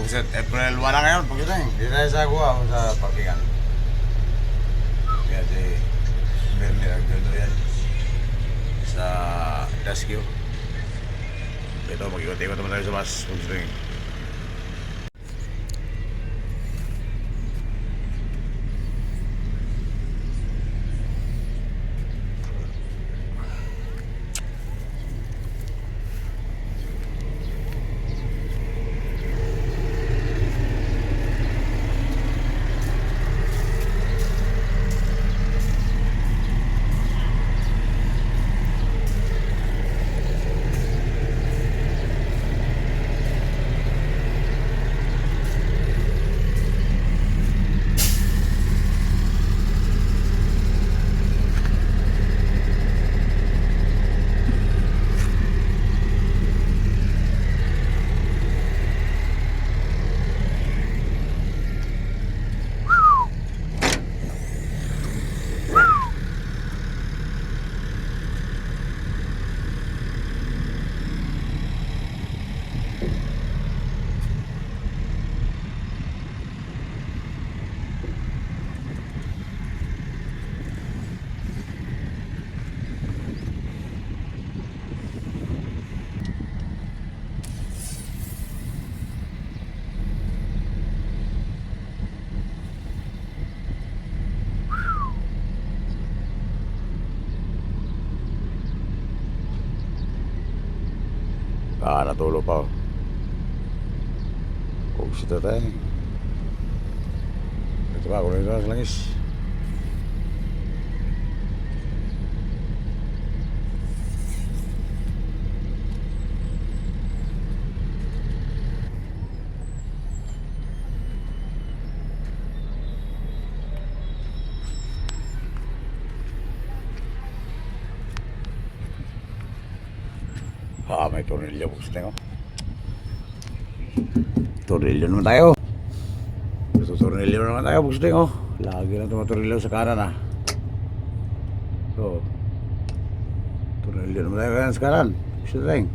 buset, April 1 na ngayon, pagkita eh. Di tayo sa kuha o sa parkingan. Kaya si Bernie nagdodo yan. Sa rescue. Ito, mag-ikot-ikot naman tayo sa bus. Pag-swing. Natulo pa. Kung sito tayo. Ito ba, kung ito sa langis. May tornilyo po sa tingo. Tornilyo naman tayo. Tornilyo naman tayo po sa tingo. Lagi na tumatornilyo sa kanan So tornilyo naman tayo kanan sa kanan. Sa tingo.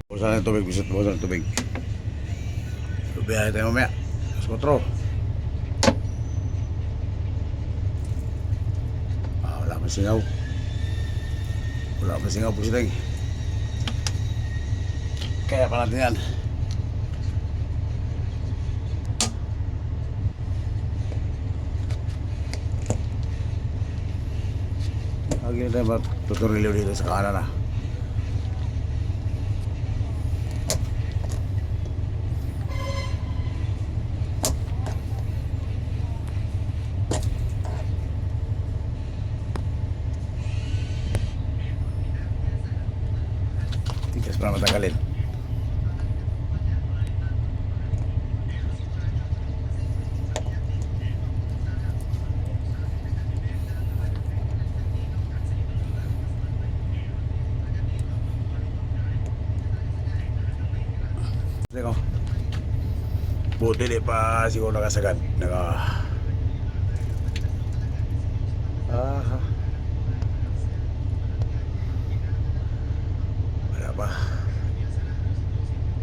Busan ng tubig, busan ng tubig. Lubiyahe tayo mamaya. Sa kontro. Wala pa singaw. Wala pa singaw po sa tingo. Kaya pa natin yan. Lagi na tayo matuturilyo dito sa kanan Tigas pa matagalin. Buti di pa siguro nakasagad.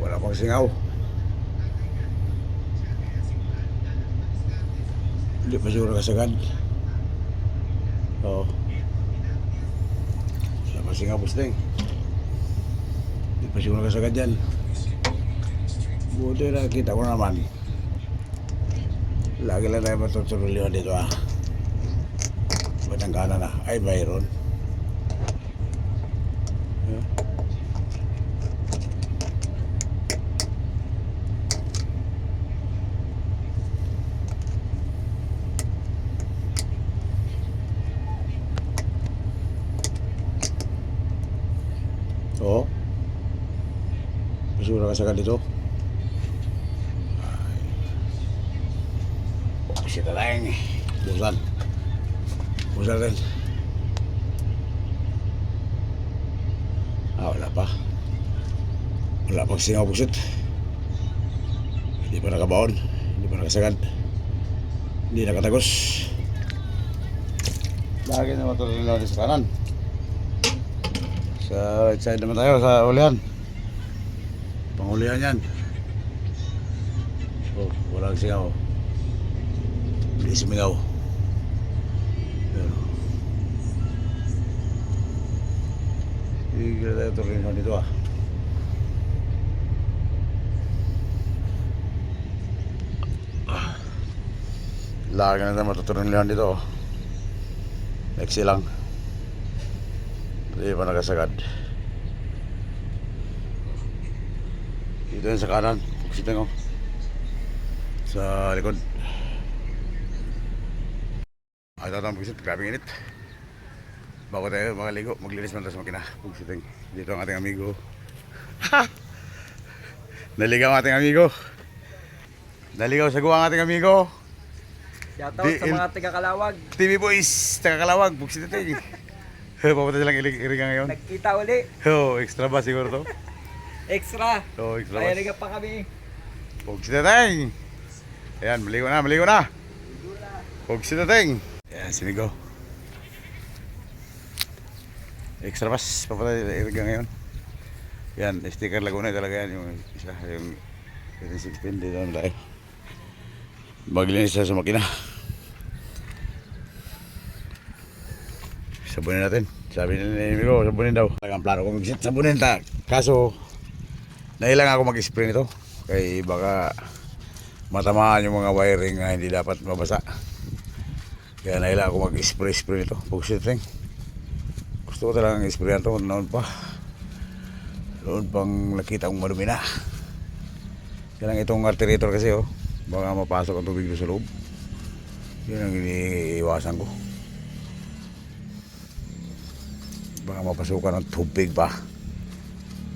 Wala pang singaw. Hindi pa siguro nakasagad. Oo. Wala pang singaw posting. Hindi pa siguro nakasagad yan. Buti na kita ko naman. Lagi lang tayo matutuloy dito Batang kanan ay mayroon. Oo. Masura ka sagad dito. Sita lang. Busan rin. Wala pa. Wala pang singaw busit. Hindi pa nakabaon. Hindi pa nakasagad. Hindi nakatagos. Lagi na matuloy lang sa kanan. Sa right side naman tayo sa ulihan. Pangulihan yan. Oh, walang singaw. Hindi sumingaw. Pero, hindi tayo tornilyo dito ah. Lagi na tayo matutornilyo dito oh. Next lang. Hindi pa nagasagad. Dito yun sa kanan. Pagsitin ko. Sa likod. Ay tatang pagsit. Grabing init. Bago tayo makaligo. Maglinis man tayo sa makina. Pagsitin. Dito ang ating amigo. Naligaw ang ating amigo. Naligaw sa guwa ang ating amigo. Shoutout sa mga taga-Kalawag. TV Boys. Taga-Kalawag. Pagsitin. Papunta silang iriga ngayon. Nagkita uli. Oh, extra ba siguro to? Extra. Oh, extra Kaya ba? rin pa kami. Pagsitin. Ayan, maligo na, maligo na. Pagsitin. Ayan, sinigo. Extra pass, papunta iriga ngayon. Yan, sticker Laguna talaga yan. Yung isa, yung 16 dito na tayo. Maglinis siya sa makina. Sabunin natin. Sabi nila ko, sabunin daw. Talagang plano ko mag-sit, sabunin ta. Kaso, nailang ako mag-spray nito. Kaya baka matamaan yung mga wiring na hindi dapat mabasa. Kaya nailang ako mag-spray nito. Pag-sitting. Gusto ko talagang sprayan to noon pa. Noon pang nakita kong madumi na. Kaya lang itong alternator kasi oh. Baka mapasok ang tubig doon sa loob. Yun ang iniiwasan ko. Baka mapasukan ng tubig ba.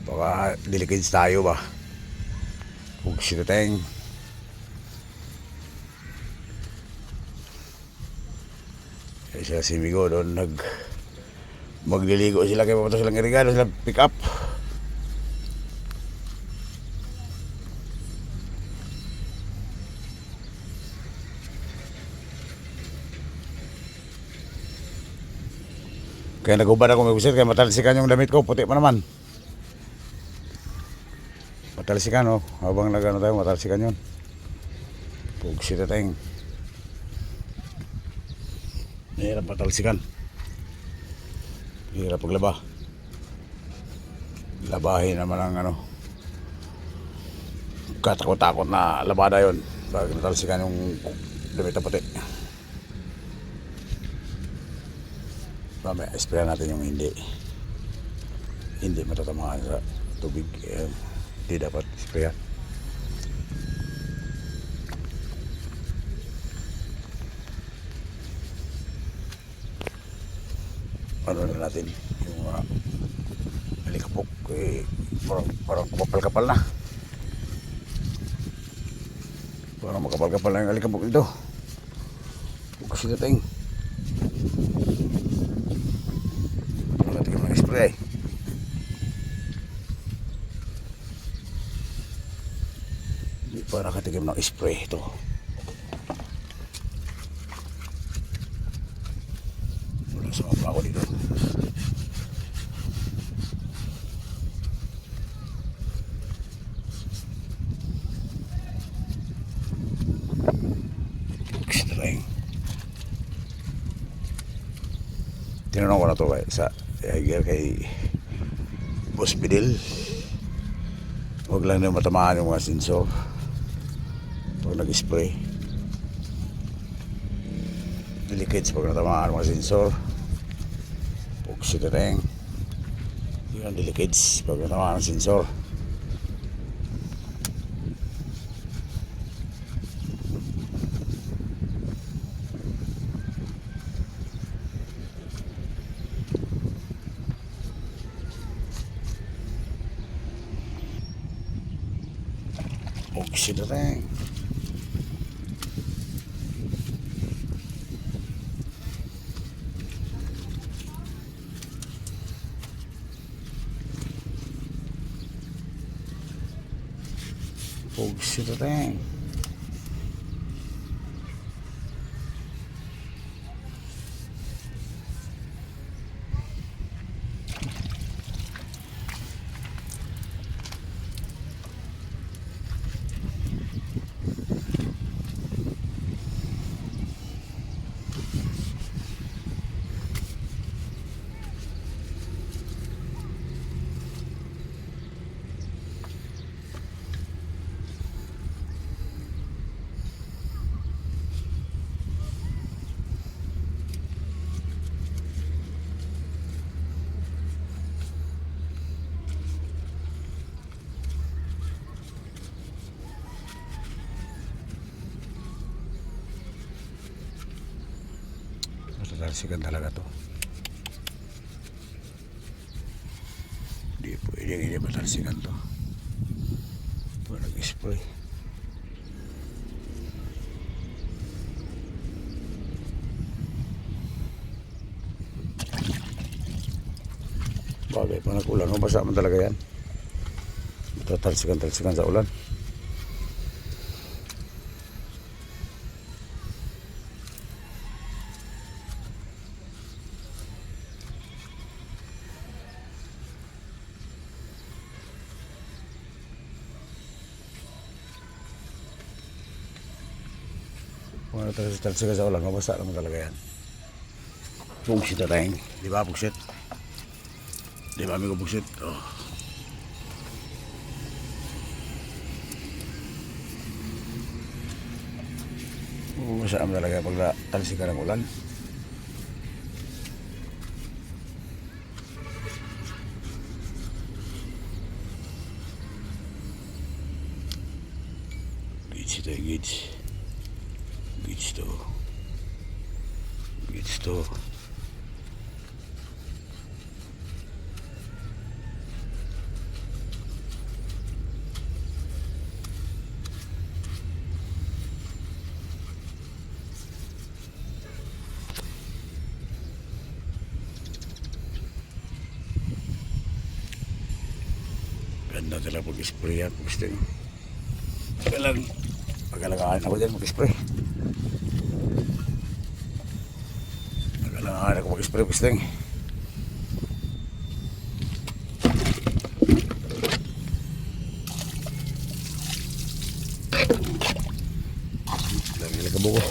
Baka delicate tayo ba. Huwag sinateng. Kaya sila si Migo doon magliligo sila kaya papunta silang irigado sila pick up. Kaya nagubad ako mag-usir kaya matalsikan yung damit ko, puti pa naman. Matalsikan oh, habang nagano tayo matalsikan yun. Pugsita tayong. Hirap matalsikan. Hirap paglaba. Labahin naman ang ano. Katakot-takot na labada yun. Pag natalsikan yung damit na puti. Mamaya, sprayan natin yung hindi matatamaan sa tubig. Hindi dapat sprayan. Ano na natin yung alikapok parang kapal-kapal na. Parang makapal-kapal na yung alikapok dito. Huwag kasi natin spray. Hindi pa nakatikim ng spray ito. Wala sa mga ako dito. Tinanong ko na ito kay Boss Bidil. Huwag lang na matamaan yung mga sensor pag nag-spray. Delicate pag natamaan yung mga sensor. Pugsiteng. Yun ang delicate pag natamaan yung sensor. Oxidering. Oxidering. Tatalsikan talaga to. Hindi pwedeng hindi matalsikan to. Ito nag-spray. Bagay pa nag-ulan. Mabasa man talaga yan. Tatalsikan sa ulan. Kung tatalsikan sa ulan, mabasa naman talaga yan. Bungsit na tayong. Di ba bungsit? Di ba amigo bungsit? Oh. Mabasa naman talaga pag natalsikan ng ulan. Gauge ito yung gauge. Gauge to. Gauge to. Ganda talaga pag-spray yan. Pagkalagaan ako dyan mag-spray. Pagkalagaan ako mag-spray pagkasting. Lagi lang kabuko.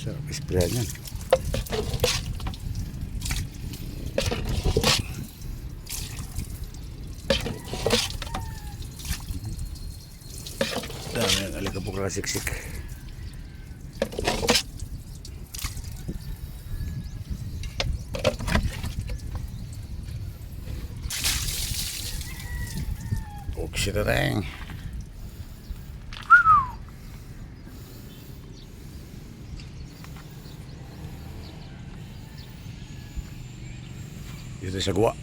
Sarap isprayan yan. Dami ang alikabok na siksik. Buksit na tayong. Dito sa Guwa.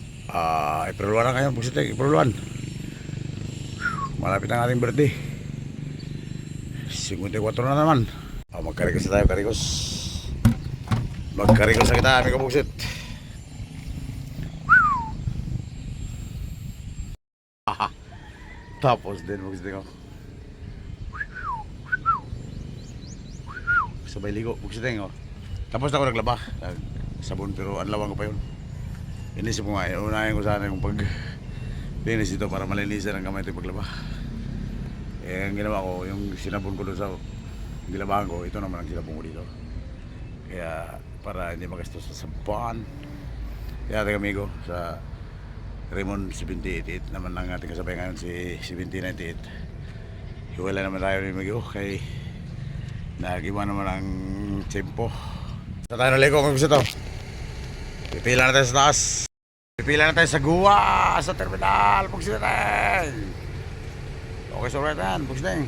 April 1 na ngayon. Buksit tayo. April 1. Malapit ang ating birthday. 54 na naman. Magkarikos na tayo. Magkarikos na kita. Aming kabuksit. Tapos din buksit ko. Sabay ligo. Buksit ko. Tapos na ako naglaba. Sabon pero anlawang ko pa yun. Inisip ko nga, unahin ko sana yung pag-linis dito para malinisan ang kamay ito yung paglaba. Eh, ang ginawa ko, yung sinabon ko doon sa gilabahan ko, ito naman ang sinabon ko dito. Kaya, para hindi magastos sa sabuan. Kaya tayo amigo, sa Raymond 7088 naman ang ating kasabay ngayon, si 7098. Hiwala naman tayo ni amigo, kay nag-iba naman ang tempo. Sa tayo naliko, kung gusto ito. Pipila na tayo sa taas. Pipila na tayo sa Guwa, sa terminal. Pugsita tayo. Okay, so right hand. Pugsita tayo.